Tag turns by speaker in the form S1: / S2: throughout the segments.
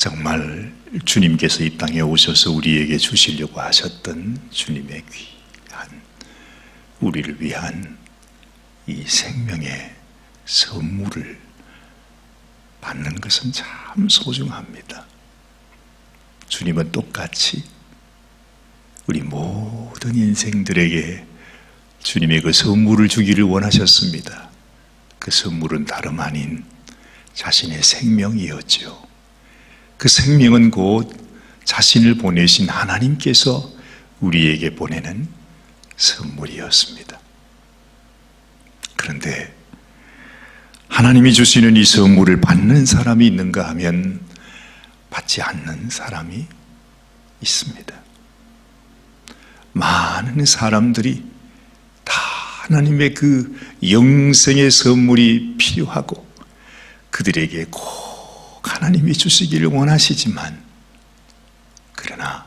S1: 정말 주님께서 이 땅에 오셔서 우리에게 주시려고 하셨던 주님의 귀한, 우리를 위한 이 생명의 선물을 받는 것은 참 소중합니다. 주님은 똑같이 우리 모든 인생들에게 주님의 그 선물을 주기를 원하셨습니다. 그 선물은 다름 아닌 자신의 생명이었죠. 그 생명은 곧 자신을 보내신 하나님께서 우리에게 보내는 선물이었습니다. 그런데 하나님이 주시는 이 선물을 받는 사람이 있는가 하면 받지 않는 사람이 있습니다. 많은 사람들이 다 하나님의 그 영생의 선물이 필요하고 그들에게 꼭 하나님이 주시기를 원하시지만, 그러나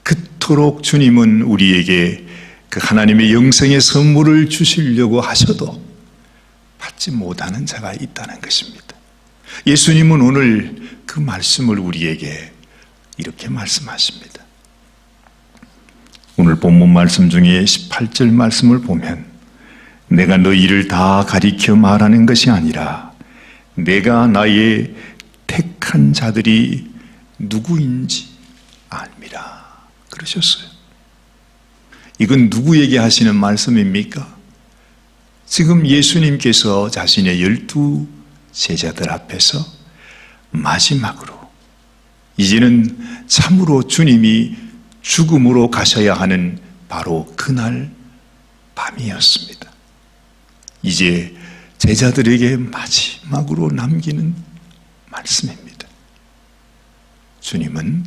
S1: 그토록 주님은 우리에게 그 하나님의 영생의 선물을 주시려고 하셔도 받지 못하는 자가 있다는 것입니다. 예수님은 오늘 그 말씀을 우리에게 이렇게 말씀하십니다. 오늘 본문 말씀 중에 18절 말씀을 보면, 내가 너희를 다 가리켜 말하는 것이 아니라 내가 나의 택한 자들이 누구인지 알미라 그러셨어요. 이건 누구에게 하시는 말씀입니까? 지금 예수님께서 자신의 12 제자들 앞에서 마지막으로 이제는 참으로 주님이 죽음으로 가셔야 하는 바로 그날 밤이었습니다. 이제 제자들에게 마지막으로 남기는 말씀입니다. 주님은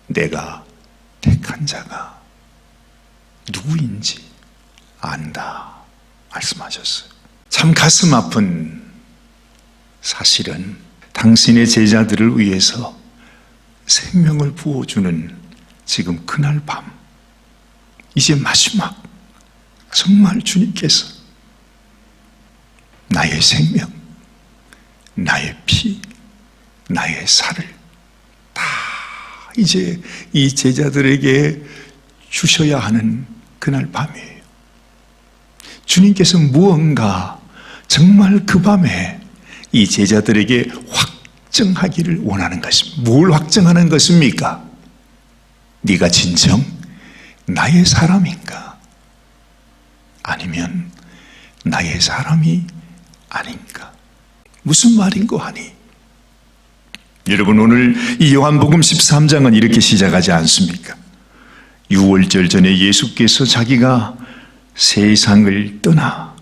S1: 내가 택한 자가 누구인지 안다 말씀하셨어요. 참 가슴 아픈 사실은 당신의 제자들을 위해서 생명을 부어주는 지금 그날 밤, 이제 마지막, 정말 주님께서 나의 생명, 나의 피, 나의 살을 다 이제 이 제자들에게 주셔야 하는 그날 밤이에요. 주님께서 무언가 정말 그 밤에 이 제자들에게 확증하기를 원하는 것입니다. 뭘 확증하는 것입니까? 네가 진정 나의 사람인가? 아니면 나의 사람이 아닌가? 무슨 말인고 하니? 여러분, 오늘 이 요한복음 13장은 이렇게 시작하지 않습니까? 유월절 전에 예수께서 자기가 세상을 떠나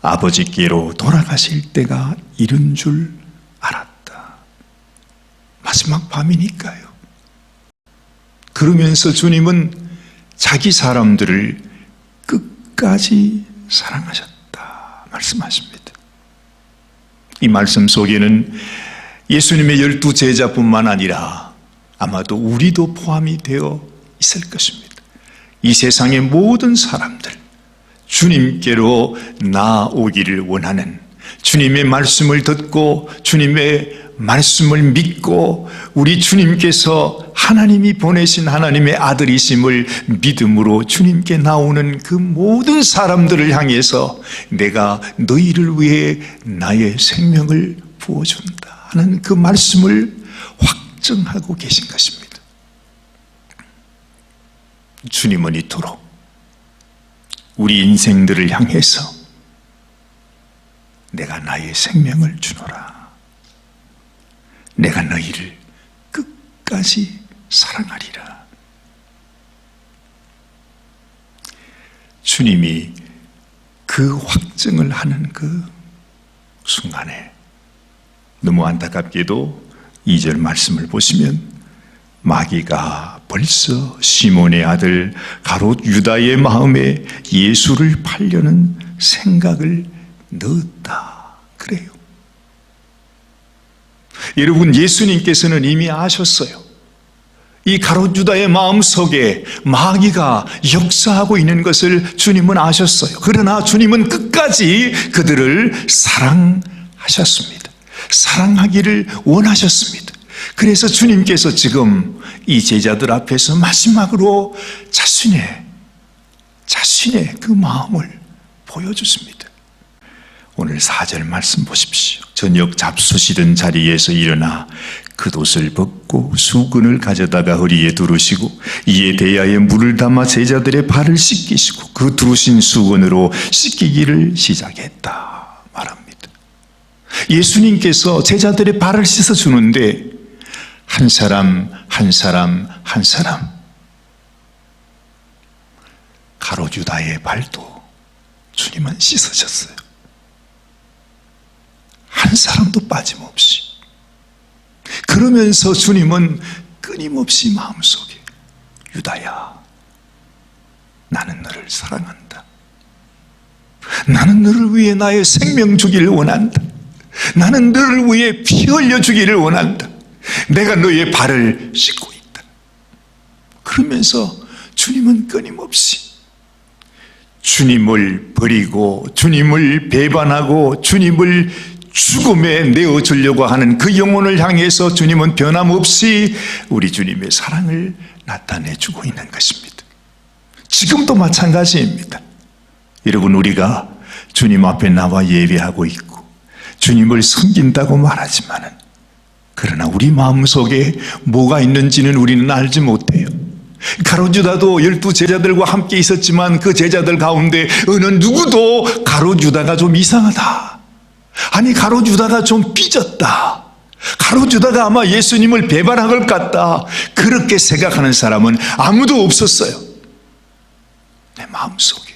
S1: 아버지께로 돌아가실 때가 이른 줄 알았다. 마지막 밤이니까요. 그러면서 주님은 자기 사람들을 끝까지 사랑하셨다 말씀하십니다. 이 말씀 속에는 예수님의 12 제자뿐만 아니라 아마도 우리도 포함이 되어 있을 것입니다. 이 세상의 모든 사람들, 주님께로 나오기를 원하는, 주님의 말씀을 듣고 주님의 말씀을 믿고 우리 주님께서 하나님이 보내신 하나님의 아들이심을 믿음으로 주님께 나오는 그 모든 사람들을 향해서 내가 너희를 위해 나의 생명을 부어준다 하는 그 말씀을 확증하고 계신 것입니다. 주님은 이토록 우리 인생들을 향해서 내가 나의 생명을 주노라, 내가 너희를 끝까지 사랑하리라. 주님이 그 확증을 하는 그 순간에 너무 안타깝게도 2절 말씀을 보시면 마귀가 벌써 시몬의 아들 가롯 유다의 마음에 예수를 팔려는 생각을 넣었다 그래요. 여러분, 예수님께서는 이미 아셨어요. 이 가롯 유다의 마음속에 마귀가 역사하고 있는 것을 주님은 아셨어요. 그러나 주님은 끝까지 그들을 사랑하셨습니다. 사랑하기를 원하셨습니다. 그래서 주님께서 지금 이 제자들 앞에서 마지막으로 자신의 그 마음을 보여줬습니다. 오늘 4절 말씀 보십시오. 저녁 잡수시던 자리에서 일어나 겉옷을 벗고 수건을 가져다가 허리에 두르시고 이에 대야에 물을 담아 제자들의 발을 씻기시고 그 두르신 수건으로 씻기기를 시작했다 말합니다. 예수님께서 제자들의 발을 씻어주는데 한 사람 가롯유다의 발도 주님은 씻으셨어요. 한 사람도 빠짐없이. 그러면서 주님은 끊임없이 마음속에 유다야, 나는 너를 사랑한다. 나는 너를 위해 나의 생명 주기를 원한다. 나는 너를 위해 피 흘려 주기를 원한다. 내가 너의 발을 씻고 있다. 그러면서 주님은 끊임없이 주님을 버리고 주님을 배반하고 주님을 죽음에 내어주려고 하는 그 영혼을 향해서 주님은 변함없이 우리 주님의 사랑을 나타내주고 있는 것입니다. 지금도 마찬가지입니다. 여러분, 우리가 주님 앞에 나와 예배하고 있고 주님을 섬긴다고 말하지만은 그러나 우리 마음속에 뭐가 있는지는 우리는 알지 못해요. 가롯유다도 12제자들과 함께 있었지만 그 제자들 가운데 어느 누구도 가롯유다가 좀 이상하다, 아니 가롯유다가 좀 삐졌다, 가롯유다가 아마 예수님을 배반한 것 같다, 그렇게 생각하는 사람은 아무도 없었어요. 내 마음속에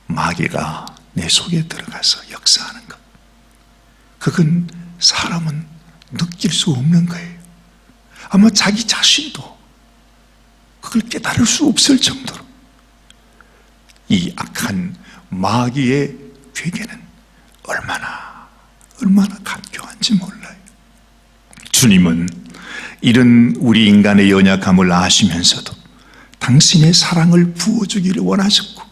S1: 마귀가 내 속에 들어가서 역사하는 것, 그건 사람은 느낄 수 없는 거예요. 아마 자기 자신도 그걸 깨달을 수 없을 정도로 이 악한 마귀의 괴계는 얼마나 간교한지 몰라요. 주님은 이런 우리 인간의 연약함을 아시면서도 당신의 사랑을 부어주기를 원하셨고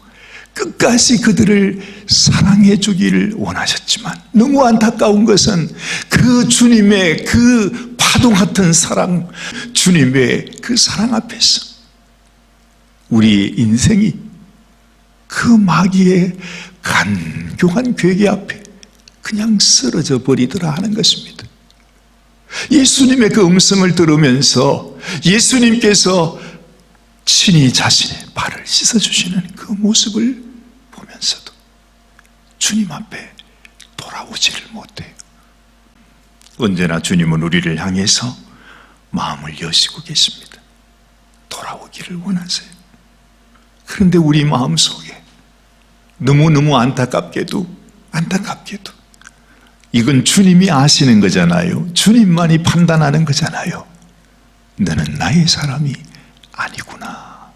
S1: 끝까지 그들을 사랑해 주기를 원하셨지만 너무 안타까운 것은 그 주님의 그 파도 같은 사랑, 주님의 그 사랑 앞에서 우리의 인생이 그 마귀의 간교한 괴계 앞에 그냥 쓰러져 버리더라 하는 것입니다. 예수님의 그 음성을 들으면서 예수님께서 친히 자신의 발을 씻어주시는 그 모습을 보면서도 주님 앞에 돌아오지를 못해요. 언제나 주님은 우리를 향해서 마음을 여시고 계십니다. 돌아오기를 원하세요. 그런데 우리 마음속에 너무너무 안타깝게도 이건 주님이 아시는 거잖아요. 주님만이 판단하는 거잖아요. 너는 나의 사람이 아니구나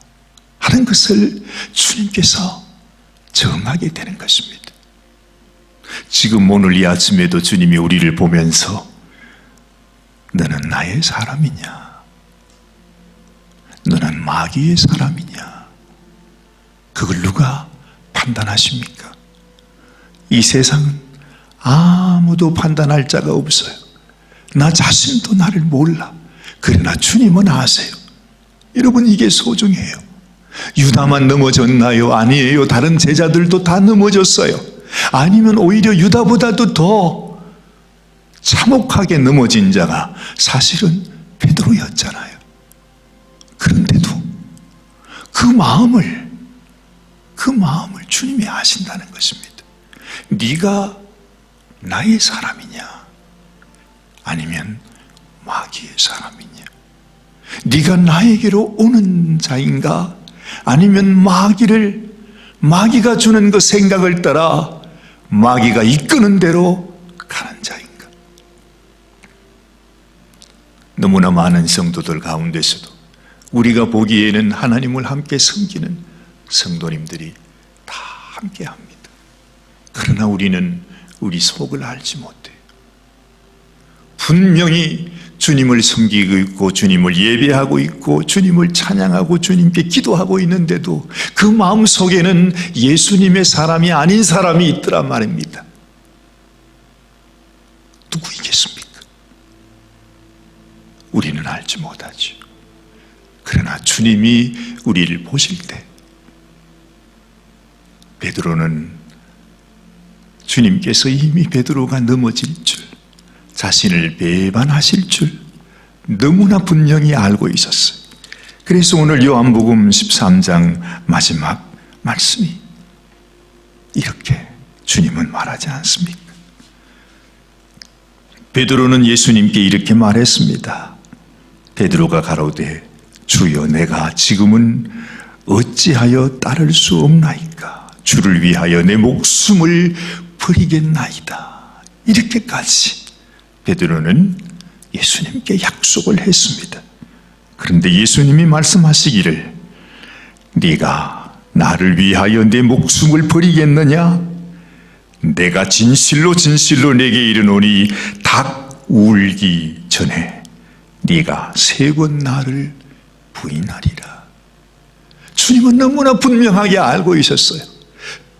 S1: 하는 것을 주님께서 정하게 되는 것입니다. 지금 오늘 이 아침에도 주님이 우리를 보면서 너는 나의 사람이냐, 너는 마귀의 사람이냐, 그걸 누가 판단하십니까? 이 세상은 아무도 판단할 자가 없어요. 나 자신도 나를 몰라. 그러나 주님은 아세요. 여러분, 이게 소중해요. 유다만 넘어졌나요? 아니에요. 다른 제자들도 다 넘어졌어요. 아니면 오히려 유다보다도 더 참혹하게 넘어진 자가 사실은 베드로였잖아요. 그런데도 그 마음을 주님이 아신다는 것입니다. 네가 나의 사람이냐, 아니면 마귀의 사람이냐, 네가 나에게로 오는 자인가, 아니면 마귀가 주는 그 생각을 따라 마귀가 이끄는 대로 가는 자인가. 너무나 많은 성도들 가운데서도 우리가 보기에는 하나님을 함께 섬기는 성도님들이 다 함께 합니다. 그러나 우리는 우리 속을 알지 못해요. 분명히 주님을 섬기고 있고 주님을 예배하고 있고 주님을 찬양하고 주님께 기도하고 있는데도 그 마음속에는 예수님의 사람이 아닌 사람이 있더란 말입니다. 누구이겠습니까? 우리는 알지 못하죠. 그러나 주님이 우리를 보실 때 베드로는 주님께서 이미 베드로가 넘어질 줄, 자신을 배반하실 줄 너무나 분명히 알고 있었어요. 그래서 오늘 요한복음 13장 마지막 말씀이 이렇게 주님은 말하지 않습니까? 베드로는 예수님께 이렇게 말했습니다. 베드로가 가로되 주여, 내가 지금은 어찌하여 따를 수 없나이까? 주를 위하여 내 목숨을 버리겠나이다. 이렇게까지 베드로는 예수님께 약속을 했습니다. 그런데 예수님이 말씀하시기를 네가 나를 위하여 내 목숨을 버리겠느냐? 내가 진실로 진실로 내게 이르노니 닭 울기 전에 네가 3번 나를 부인하리라. 주님은 너무나 분명하게 알고 있었어요.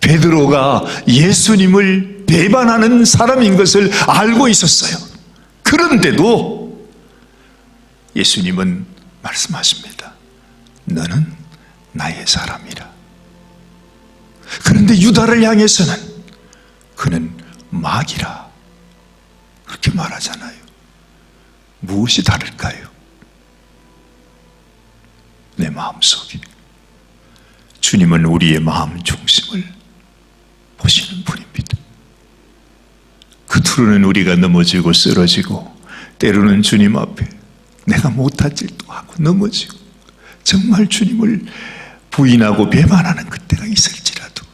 S1: 베드로가 예수님을 배반하는 사람인 것을 알고 있었어요. 그런데도 예수님은 말씀하십니다. 너는 나의 사람이라. 그런데 유다를 향해서는 그는 마귀라 그렇게 말하잖아요. 무엇이 다를까요? 내 마음속에 주님은 우리의 마음 중심을 보시는 분입니다. 겉으로는 우리가 넘어지고 쓰러지고 때로는 주님 앞에 내가 못할 일도 하고 넘어지고 정말 주님을 부인하고 배반하는 그때가 있을지라도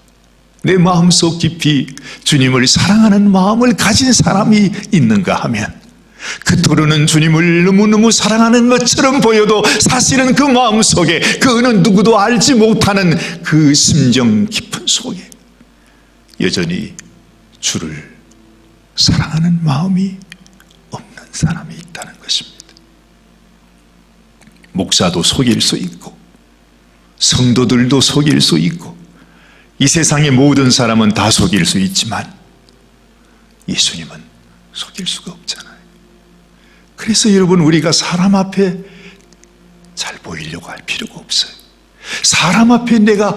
S1: 내 마음속 깊이 주님을 사랑하는 마음을 가진 사람이 있는가 하면 겉으로는 주님을 너무너무 사랑하는 것처럼 보여도 사실은 그 마음속에 그 어느 누구도 알지 못하는 그 심정 깊은 속에 여전히 주를 사랑하는 마음이 없는 사람이 있다는 것입니다. 목사도 속일 수 있고 성도들도 속일 수 있고 이 세상의 모든 사람은 다 속일 수 있지만 예수님은 속일 수가 없잖아요. 그래서 여러분, 우리가 사람 앞에 잘 보이려고 할 필요가 없어요. 사람 앞에 내가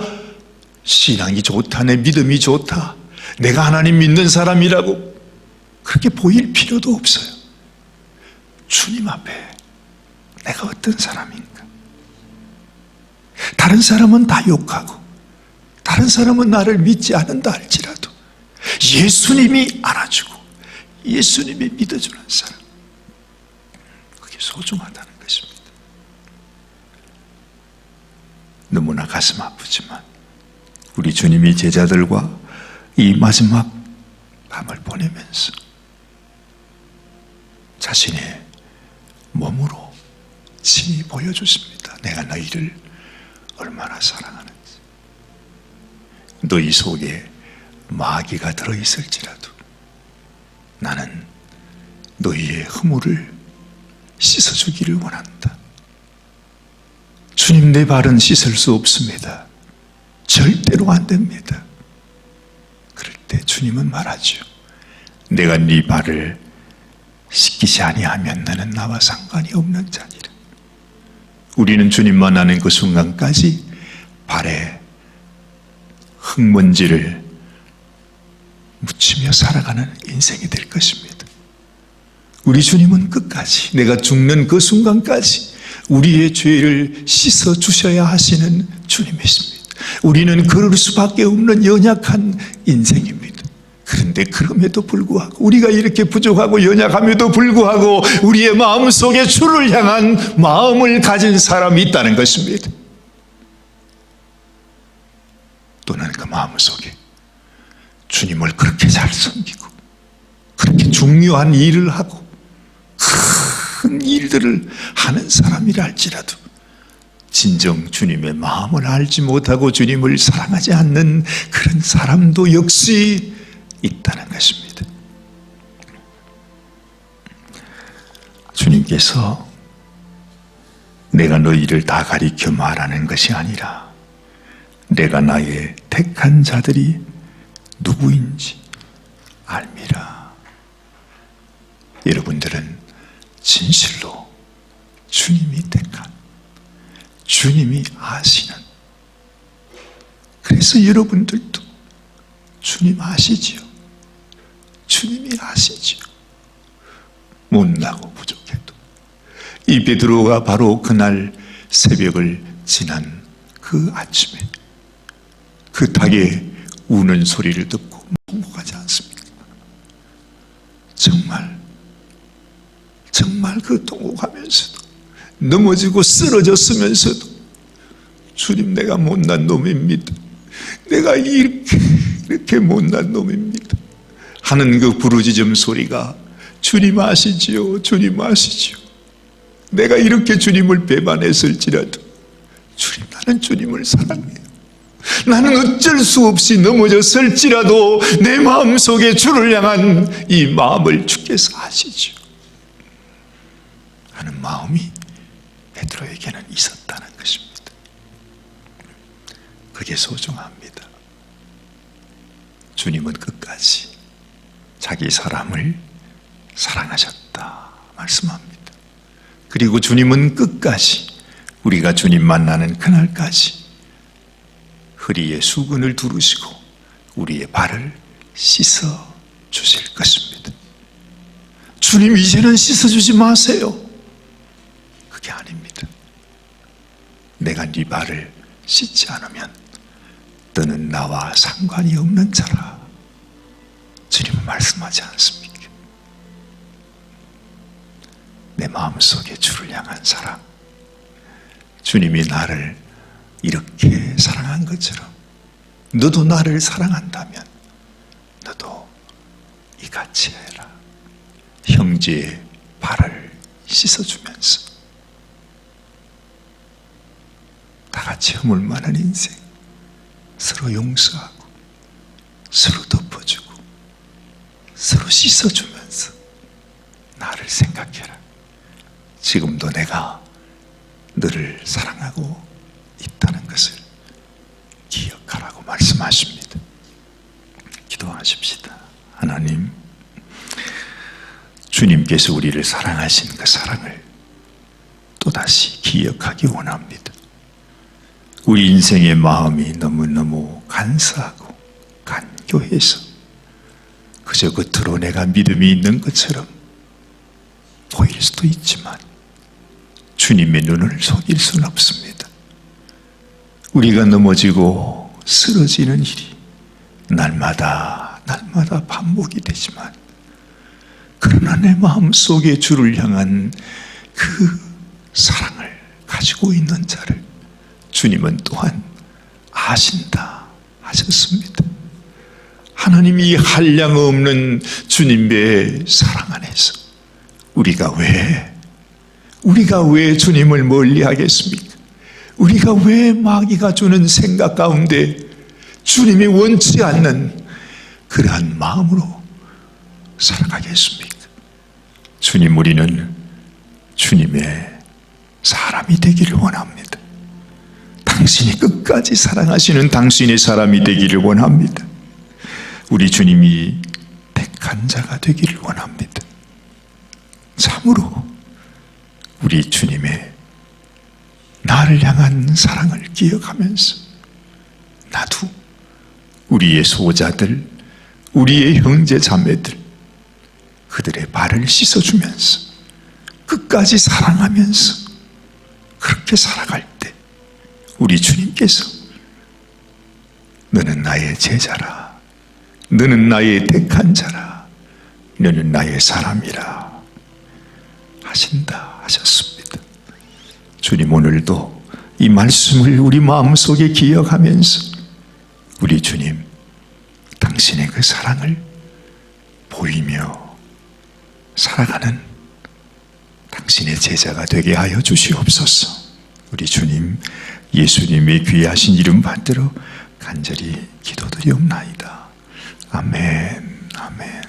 S1: 신앙이 좋다, 내 믿음이 좋다, 내가 하나님 믿는 사람이라고 그렇게 보일 필요도 없어요. 주님 앞에 내가 어떤 사람인가? 다른 사람은 다 욕하고 다른 사람은 나를 믿지 않는다 할지라도 예수님이 알아주고 예수님이 믿어주는 사람, 그게 소중하다는 것입니다. 너무나 가슴 아프지만 우리 주님이 제자들과 이 마지막 밤을 보내면서 자신의 몸으로 친히 보여주십니다. 내가 너희를 얼마나 사랑하는지. 너희 속에 마귀가 들어있을지라도 나는 너희의 허물을 씻어주기를 원한다. 주님, 내 발은 씻을 수 없습니다. 절대로 안 됩니다. 그럴 때 주님은 말하죠. 내가 네 발을 씻기지 아니하면 너는 나와 상관이 없는 자니라. 우리는 주님만 아는 그 순간까지 발에 흙먼지를 묻히며 살아가는 인생이 될 것입니다. 우리 주님은 끝까지, 내가 죽는 그 순간까지 우리의 죄를 씻어 주셔야 하시는 주님이십니다. 우리는 그럴 수밖에 없는 연약한 인생입니다. 그런데 그럼에도 불구하고, 우리가 이렇게 부족하고 연약함에도 불구하고 우리의 마음속에 주를 향한 마음을 가진 사람이 있다는 것입니다. 또는 그 마음속에 주님을 그렇게 잘 섬기고 그렇게 중요한 일을 하고 큰 일들을 하는 사람이라 할지라도 진정 주님의 마음을 알지 못하고 주님을 사랑하지 않는 그런 사람도 역시 있다는 것입니다. 주님께서 내가 너희를 다 가리켜 말하는 것이 아니라 내가 나의 택한 자들이 누구인지 알미라. 여러분들은 진실로 주님이 택한, 주님이 아시는. 그래서 여러분들도 주님 아시지요. 주님이 아시지요. 못나고 부족해도. 이 베드로가 바로 그날 새벽을 지난 그 아침에 그 닭의 우는 소리를 듣고 통곡하지 않습니까? 정말 그 통곡하면서도, 넘어지고 쓰러졌으면서도, 주님, 내가 못난 놈입니다. 내가 이렇게 못난 놈입니다 하는 그 부르짖음 소리가, 주님 아시지요, 주님 아시지요. 내가 이렇게 주님을 배반했을지라도 주님, 나는 주님을 사랑해요. 나는 어쩔 수 없이 넘어졌을지라도 내 마음속에 주를 향한 이 마음을 주께서 아시죠 하는 마음이 베드로에게는 있었다는 것입니다. 그게 소중합니다. 주님은 끝까지 자기 사람을 사랑하셨다 말씀합니다. 그리고 주님은 끝까지 우리가 주님 만나는 그날까지 허리에 수건을 두르시고 우리의 발을 씻어 주실 것입니다. 주님, 이제는 씻어주지 마세요. 그게 아닙니다. 내가 네 발을 씻지 않으면 너는 나와 상관이 없는 자라. 주님은 말씀하지 않습니까? 내 마음속에 주를 향한 사랑, 주님이 나를 이렇게 사랑한 것처럼 너도 나를 사랑한다면 너도 이같이 해라. 형제의 발을 씻어주면서 다 같이 허물만한 인생, 서로 용서하고 서로 덮어주고 서로 씻어주면서 나를 생각해라. 지금도 내가 너를 사랑하고 있다는 것을 기억하라고 말씀하십니다. 기도하십시다. 하나님, 주님께서 우리를 사랑하신 그 사랑을 또다시 기억하기 원합니다. 우리 인생의 마음이 너무너무 간사하고 간교해서 그저 겉으로 내가 믿음이 있는 것처럼 보일 수도 있지만 주님의 눈을 속일 수는 없습니다. 우리가 넘어지고 쓰러지는 일이 날마다 반복이 되지만, 그러나 내 마음속에 주를 향한 그 사랑을 가지고 있는 자를 주님은 또한 아신다 하셨습니다. 하나님이 이 한량 없는 주님의 사랑 안에서 우리가 왜 주님을 멀리 하겠습니까? 우리가 왜 마귀가 주는 생각 가운데 주님이 원치 않는 그러한 마음으로 살아가겠습니까? 주님, 우리는 주님의 사람이 되기를 원합니다. 당신이 끝까지 사랑하시는 당신의 사람이 되기를 원합니다. 우리 주님이 택한 자가 되기를 원합니다. 참으로 우리 주님의 나를 향한 사랑을 기억하면서 나도 우리의 소자들, 우리의 형제 자매들, 그들의 발을 씻어주면서 끝까지 사랑하면서 그렇게 살아갈 때 우리 주님께서 너는 나의 제자라, 너는 나의 택한 자라, 너는 나의 사람이라 하신다 하셨습니다. 주님, 오늘도 이 말씀을 우리 마음속에 기억하면서 우리 주님, 당신의 그 사랑을 보이며 살아가는 당신의 제자가 되게 하여 주시옵소서. 우리 주님, 예수님의 귀하신 이름 받들어 간절히 기도드리옵나이다. 아멘, 아멘.